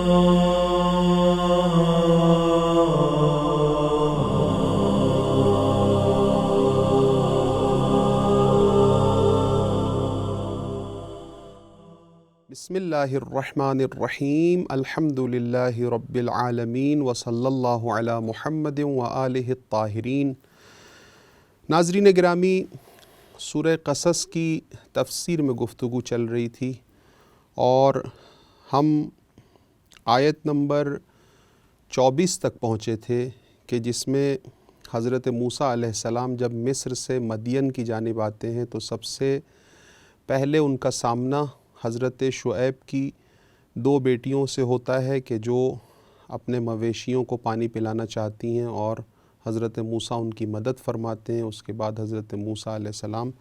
بسم اللہ الرحمن الرحیم الحمد للہ رب العالمین وصلی اللہ علی محمد وآلہ الطاہرین۔ ناظرین گرامی، سورہ قصص کی تفسیر میں گفتگو چل رہی تھی اور ہم آیت نمبر 24 تک پہنچے تھے کہ جس میں حضرت موسیٰ علیہ السلام جب مصر سے مدین کی جانب آتے ہیں تو سب سے پہلے ان کا سامنا حضرت شعیب کی 2 بیٹیوں سے ہوتا ہے کہ جو اپنے مویشیوں کو پانی پلانا چاہتی ہیں اور حضرت موسیٰ ان کی مدد فرماتے ہیں۔ اس کے بعد حضرت موسیٰ علیہ السلام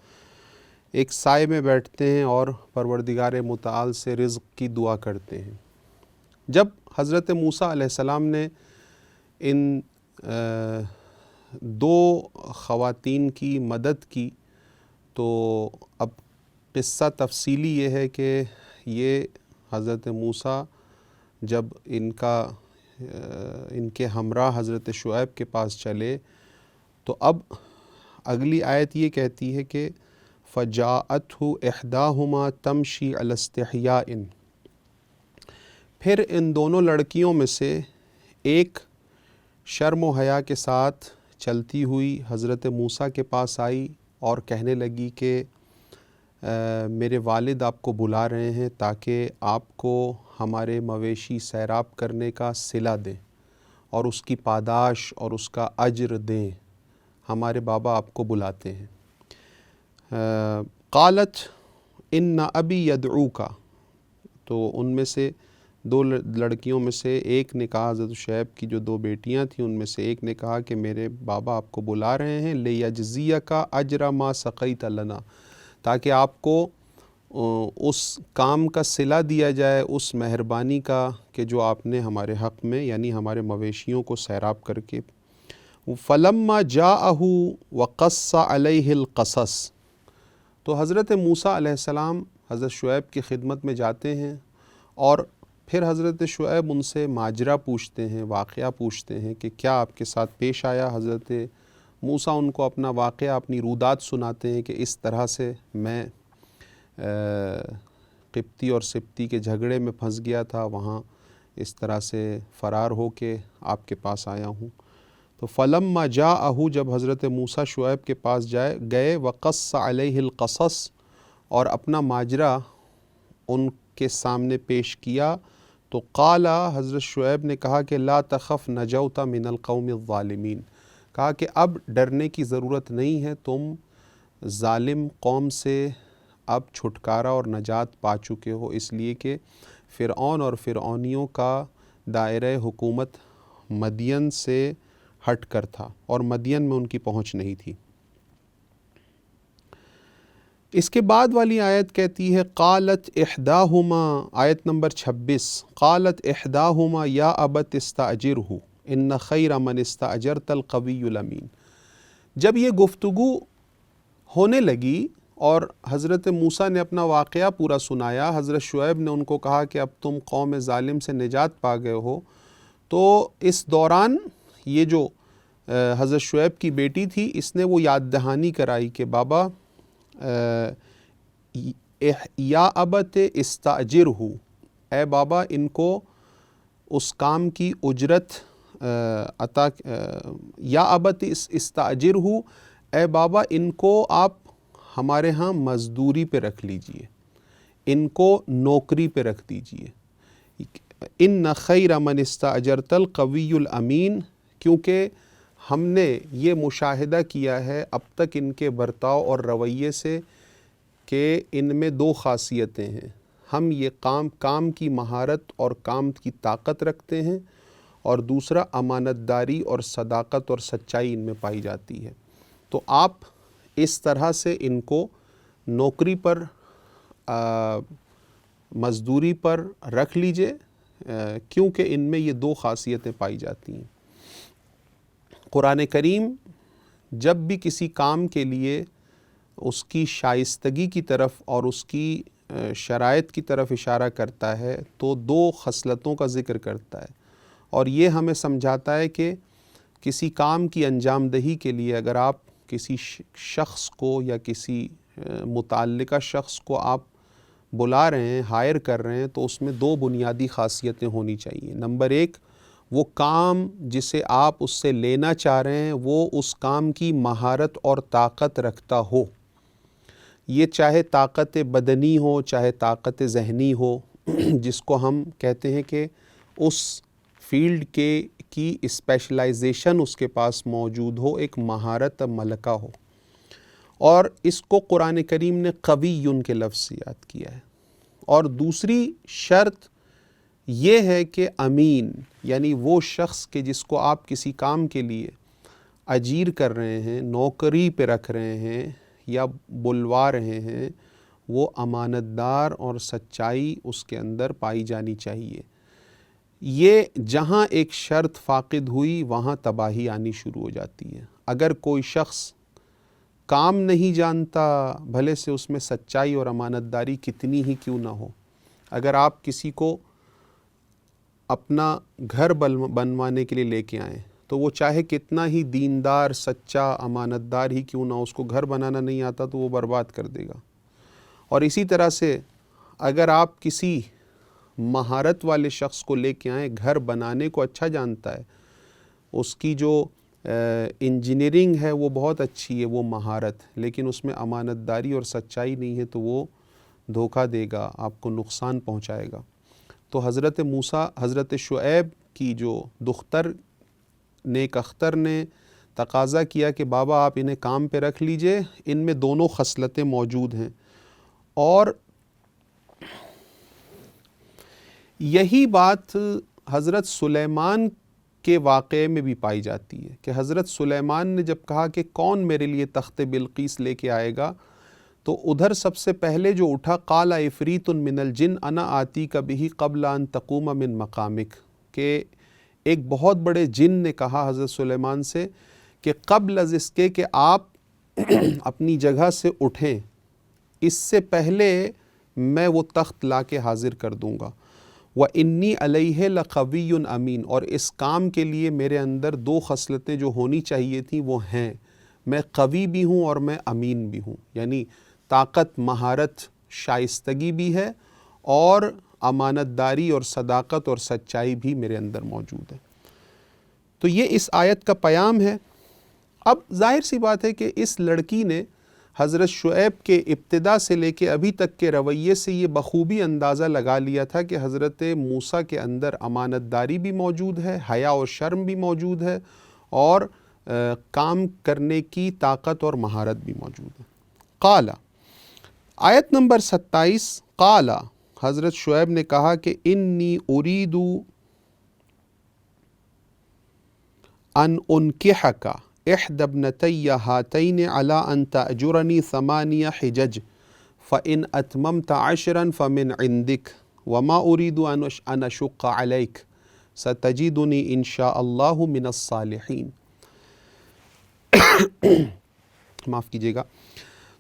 ایک سائے میں بیٹھتے ہیں اور پروردگار متعال سے رزق کی دعا کرتے ہیں۔ جب حضرت موسیٰ علیہ السلام نے ان 2 خواتین کی مدد کی تو اب قصہ تفصیلی یہ ہے کہ یہ حضرت موسیٰ جب ان کے ہمراہ حضرت شعیب کے پاس چلے تو اب اگلی آیت یہ کہتی ہے کہ فَجَاءَتْهُ إِحْدَاهُمَا تَمْشِي عَلَى اسْتِحْيَاءٍ، پھر ان دونوں لڑکیوں میں سے ایک شرم و حیا کے ساتھ چلتی ہوئی حضرت موسیٰ کے پاس آئی اور کہنے لگی کہ میرے والد آپ کو بلا رہے ہیں تاکہ آپ کو ہمارے مویشی سیراب کرنے کا صلہ دیں اور اس کی پاداش اور اس کا اجر دیں، ہمارے بابا آپ کو بلاتے ہیں۔ قالت ان ابی یدعوک، تو ان میں سے 2 لڑکیوں میں سے ایک نے کہا، حضرت شعیب کی جو 2 بیٹیاں تھیں ان میں سے ایک نے کہا کہ میرے بابا آپ کو بلا رہے ہیں لیجزیک اجر ما سقیت لنا، تاکہ آپ کو اس کام کا صلہ دیا جائے، اس مہربانی کا کہ جو آپ نے ہمارے حق میں یعنی ہمارے مویشیوں کو سیراب کر کے۔ فلما جاءہ وقص علیہ القصص، تو حضرت موسیٰ علیہ السلام حضرت شعیب کی خدمت میں جاتے ہیں اور پھر حضرت شعیب ان سے ماجرا پوچھتے ہیں، واقعہ پوچھتے ہیں کہ کیا آپ کے ساتھ پیش آیا۔ حضرت موسیٰ ان کو اپنا واقعہ، اپنی رودات سناتے ہیں کہ اس طرح سے میں قبطی اور سبطی کے جھگڑے میں پھنس گیا تھا، وہاں اس طرح سے فرار ہو کے آپ کے پاس آیا ہوں۔ تو فلما جاءہ، جب حضرت موسیٰ شعیب کے پاس گئے، وقص علیہ القصص، اور اپنا ماجرا ان کے سامنے پیش کیا، تو قال، حضرت شعیب نے کہا کہ لا تخف نجوت من القوم الظالمین، کہا کہ اب ڈرنے کی ضرورت نہیں ہے، تم ظالم قوم سے اب چھٹکارا اور نجات پا چکے ہو، اس لیے کہ فرعون اور فرعونیوں کا دائرہ حکومت مدین سے ہٹ کر تھا اور مدین میں ان کی پہنچ نہیں تھی۔ اس کے بعد والی آیت کہتی ہے قالت احداہما، آیت نمبر 26، قالت احداہما یا ابت استاجرہ ان خیر من استاجرت القوی الامین۔ جب یہ گفتگو ہونے لگی اور حضرت موسیٰ نے اپنا واقعہ پورا سنایا، حضرت شعیب نے ان کو کہا کہ اب تم قوم ظالم سے نجات پا گئے ہو، تو اس دوران یہ جو حضرت شعیب کی بیٹی تھی اس نے وہ یاد دہانی کرائی کہ بابا یا ابت استاجرہ، اے بابا ان کو اس کام کی اجرت عطا، یا ابت استاجرہ، اے بابا ان کو آپ ہمارے ہاں مزدوری پہ رکھ لیجئے، ان کو نوکری پہ رکھ دیجئے۔ ان خیر من استاجرت القوی الامین، کیونکہ ہم نے یہ مشاہدہ کیا ہے اب تک ان کے برتاؤ اور رویے سے کہ ان میں 2 خاصیتیں ہیں، ہم یہ کام کی مہارت اور کام کی طاقت رکھتے ہیں، اور دوسرا امانت داری اور صداقت اور سچائی ان میں پائی جاتی ہے۔ تو آپ اس طرح سے ان کو نوکری پر، مزدوری پر رکھ لیجئے، کیونکہ ان میں یہ 2 خاصیتیں پائی جاتی ہیں۔ قرآن کریم جب بھی کسی کام کے لیے اس کی شائستگی کی طرف اور اس کی شرائط کی طرف اشارہ کرتا ہے تو دو خصلتوں کا ذکر کرتا ہے، اور یہ ہمیں سمجھاتا ہے کہ کسی کام کی انجام دہی کے لیے اگر آپ کسی شخص کو یا کسی متعلقہ شخص کو آپ بلا رہے ہیں، ہائر کر رہے ہیں، تو اس میں دو بنیادی خاصیتیں ہونی چاہیے۔ نمبر ایک، وہ کام جسے آپ اس سے لینا چاہ رہے ہیں وہ اس کام کی مہارت اور طاقت رکھتا ہو، یہ چاہے طاقت بدنی ہو چاہے طاقت ذہنی ہو، جس کو ہم کہتے ہیں کہ اس فیلڈ کی اسپیشلائزیشن اس کے پاس موجود ہو، ایک مہارت ملکہ ہو۔ اور اس کو قرآن کریم نے قوی کے لفظ سے یاد کیا ہے۔ اور دوسری شرط یہ ہے کہ امین، یعنی وہ شخص کہ جس کو آپ کسی کام کے لیے اجیر کر رہے ہیں، نوکری پہ رکھ رہے ہیں یا بلوا رہے ہیں، وہ امانت دار اور سچائی اس کے اندر پائی جانی چاہیے۔ یہ جہاں ایک شرط فاقد ہوئی وہاں تباہی آنی شروع ہو جاتی ہے۔ اگر کوئی شخص کام نہیں جانتا، بھلے سے اس میں سچائی اور امانت داری کتنی ہی کیوں نہ ہو، اگر آپ کسی کو اپنا گھر بنوانے کے لیے لے کے آئیں تو وہ چاہے کتنا ہی دیندار، سچا، امانت دار ہی کیوں نہ ہو، اس کو گھر بنانا نہیں آتا تو وہ برباد کر دے گا۔ اور اسی طرح سے اگر آپ کسی مہارت والے شخص کو لے کے آئیں، گھر بنانے کو اچھا جانتا ہے، اس کی جو انجینئرنگ ہے وہ بہت اچھی ہے، وہ مہارت، لیکن اس میں امانت داری اور سچائی نہیں ہے تو وہ دھوکہ دے گا، آپ کو نقصان پہنچائے گا۔ تو حضرت موسیٰ، حضرت شعیب کی جو دختر نیک اختر نے تقاضا کیا کہ بابا آپ انہیں کام پہ رکھ لیجئے، ان میں دونوں خصلتیں موجود ہیں۔ اور یہی بات حضرت سلیمان کے واقعے میں بھی پائی جاتی ہے کہ حضرت سلیمان نے جب کہا کہ کون میرے لیے تخت بلقیس لے کے آئے گا، تو ادھر سب سے پہلے جو اٹھا، قال عفریت من الجن انا آتیک بہ قبل ان تقوم من مقامک، کہ ایک بہت بڑے جن نے کہا حضرت سلیمان سے کہ قبل از اس کے کہ آپ اپنی جگہ سے اٹھیں، اس سے پہلے میں وہ تخت لا کے حاضر کر دوں گا۔ وَإِنِّي عَلَيْهِ لَقَوِيٌّ امین، اور اس کام کے لیے میرے اندر دو خصلتیں جو ہونی چاہیے تھیں وہ ہیں، میں قوی بھی ہوں اور میں امین بھی ہوں، یعنی طاقت، مہارت، شائستگی بھی ہے، اور امانت داری اور صداقت اور سچائی بھی میرے اندر موجود ہے۔ تو یہ اس آیت کا پیام ہے۔ اب ظاہر سی بات ہے کہ اس لڑکی نے حضرت شعیب کے ابتدا سے لے کے ابھی تک کے رویے سے یہ بخوبی اندازہ لگا لیا تھا کہ حضرت موسیٰ کے اندر امانت داری بھی موجود ہے، حیا و شرم بھی موجود ہے، اور کام کرنے کی طاقت اور مہارت بھی موجود ہے۔ قال، آیت نمبر 27، قال، حضرت شعیب نے کہا کہ انی ارید ان انکحک احدی ابنتی ہاتین علی ان تأجرنی 8 حجج فإن اتممت 10 فمن عندک وما ارید ان اشق علیک ستجدنی ان شاء اللہ من الصالحین۔ معاف کیجیے گا۔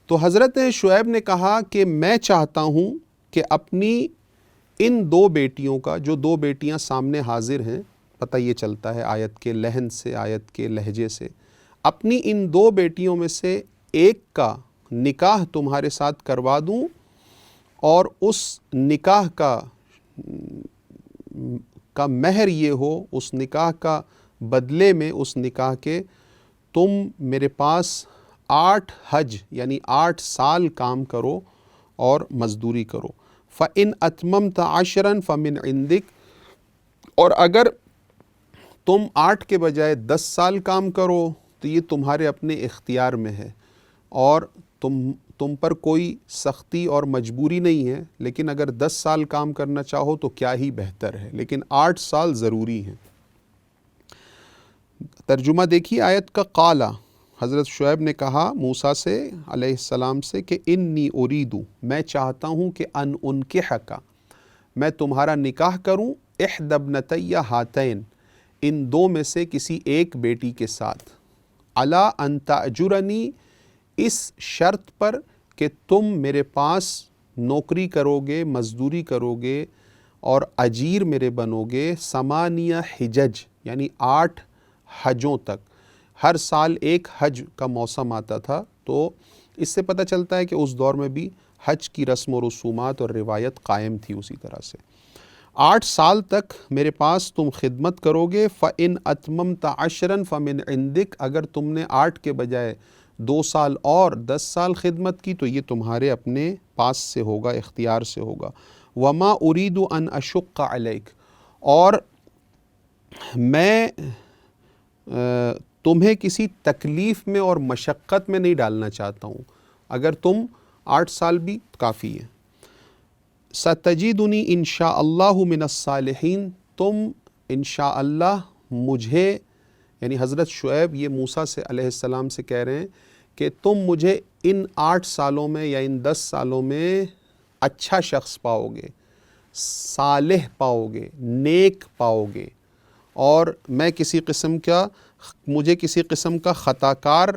تو حضرت شعیب نے کہا کہ میں چاہتا ہوں کہ اپنی ان 2 بیٹیوں کا، جو 2 بیٹیاں سامنے حاضر ہیں، پتہ یہ چلتا ہے آیت کے لحن سے، آیت کے لہجے سے، اپنی ان 2 بیٹیوں میں سے ایک کا نکاح تمہارے ساتھ کروا دوں، اور اس نکاح کا مہر یہ ہو، اس نکاح کا بدلے میں، اس نکاح کے تم میرے پاس 8 حج یعنی 8 سال کام کرو اور مزدوری کرو۔ فَإِنْ أَتْمَمْتَ 10 فَمِنْ عِنْدِكَ، اور اگر تم 8 کے بجائے 10 سال کام کرو تو یہ تمہارے اپنے اختیار میں ہے، اور تم پر کوئی سختی اور مجبوری نہیں ہے، لیکن اگر 10 سال کام کرنا چاہو تو کیا ہی بہتر ہے، لیکن 8 سال ضروری ہیں۔ ترجمہ دیکھیے آیت کا۔ قال، حضرت شعیب نے کہا موسیٰ سے علیہ السلام سے کہ انی اریدو، میں چاہتا ہوں کہ ان انکحک، میں تمہارا نکاح کروں، احدی ابنتی ہاتین، ان 2 میں سے کسی ایک بیٹی کے ساتھ، علی ان تأجرنی، اس شرط پر کہ تم میرے پاس نوکری کرو گے، مزدوری کرو گے اور اجیر میرے بنو گے 8 حجج یعنی 8 حجوں تک، ہر سال ایک حج کا موسم آتا تھا، تو اس سے پتہ چلتا ہے کہ اس دور میں بھی حج کی رسم و رسومات اور روایت قائم تھی اسی طرح سے۔ 8 سال تک میرے پاس تم خدمت کرو گے، فَإِنْ أَتْمَمْتَ عَشْرًا فَمِنْ عِنْدِكَ، اگر تم نے 8 کے بجائے 2 سال اور 10 سال خدمت کی تو یہ تمہارے اپنے پاس سے ہوگا، اختیار سے ہوگا۔ وَمَا أُرِيدُ أَنْ أَشُقَّ عَلَيْكَ، اور میں تمہیں کسی تکلیف میں اور مشقت میں نہیں ڈالنا چاہتا ہوں، اگر تم 8 سال بھی کافی ہے۔ سَتَجِدُنِي إِن شاء اللَّهُ مِنَ الصَّالِحِينَ، تم انشاءاللہ مجھے، یعنی حضرت شعیب یہ موسیٰ سے علیہ السلام سے کہہ رہے ہیں کہ تم مجھے ان 8 سالوں میں یا ان 10 سالوں میں اچھا شخص پاؤ گے، صالح پاؤ گے، نیک پاؤ گے، اور میں مجھے کسی قسم کا خطا کار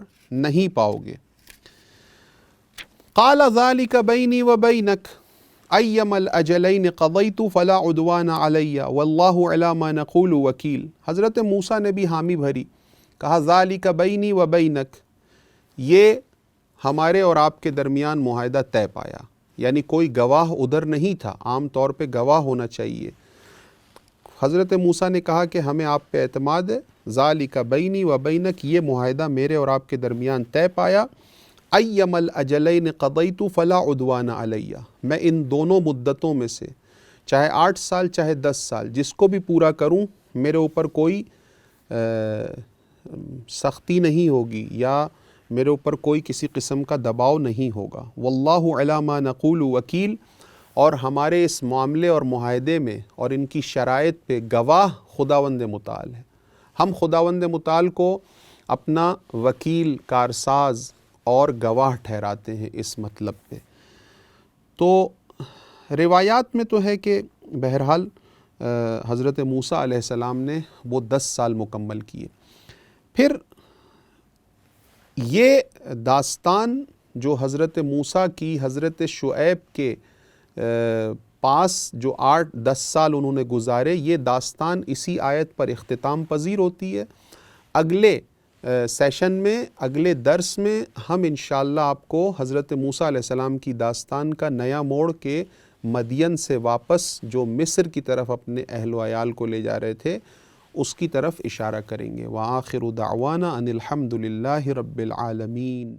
نہیں پاؤ گے۔ قال ذلك بيني وبينك أيما الأجلين قضيت فلا عدوان علي والله على ما نقول وكيل، حضرت موسیٰ نے بھی حامی بھری، کہا ذلك بيني وبينك، یہ ہمارے اور آپ کے درمیان معاہدہ طے پایا، یعنی کوئی گواہ ادھر نہیں تھا، عام طور پہ گواہ ہونا چاہیے۔ حضرت موسیٰ نے کہا کہ ہمیں آپ پہ اعتماد ہے، ذالک بینی و بینک، یہ معاہدہ میرے اور آپ کے درمیان طے پایا، ایم الاجلین قضیت فلا عدوان علیہ، میں ان دونوں مدتوں میں سے چاہے 8 سال چاہے 10 سال جس کو بھی پورا کروں میرے اوپر کوئی سختی نہیں ہوگی یا میرے اوپر کوئی کسی قسم کا دباؤ نہیں ہوگا۔ واللہ علی ما نقول وکیل، اور ہمارے اس معاملے اور معاہدے میں اور ان کی شرائط پہ گواہ خداوند متعال ہے، ہم خداوند متعال کو اپنا وکیل، کارساز اور گواہ ٹھہراتے ہیں اس مطلب پہ۔ تو روایات میں تو ہے کہ بہرحال حضرت موسیٰ علیہ السلام نے وہ 10 سال مکمل کیے۔ پھر یہ داستان جو حضرت موسیٰ کی حضرت شعیب کے پاس جو 8-10 سال انہوں نے گزارے، یہ داستان اسی آیت پر اختتام پذیر ہوتی ہے۔ اگلے سیشن میں، اگلے درس میں ہم انشاءاللہ آپ کو حضرت موسیٰ علیہ السلام کی داستان کا نیا موڑ کے مدین سے واپس جو مصر کی طرف اپنے اہل و عیال کو لے جا رہے تھے اس کی طرف اشارہ کریں گے۔ وآخر دعوانا ان الحمد للہ رب العالمین۔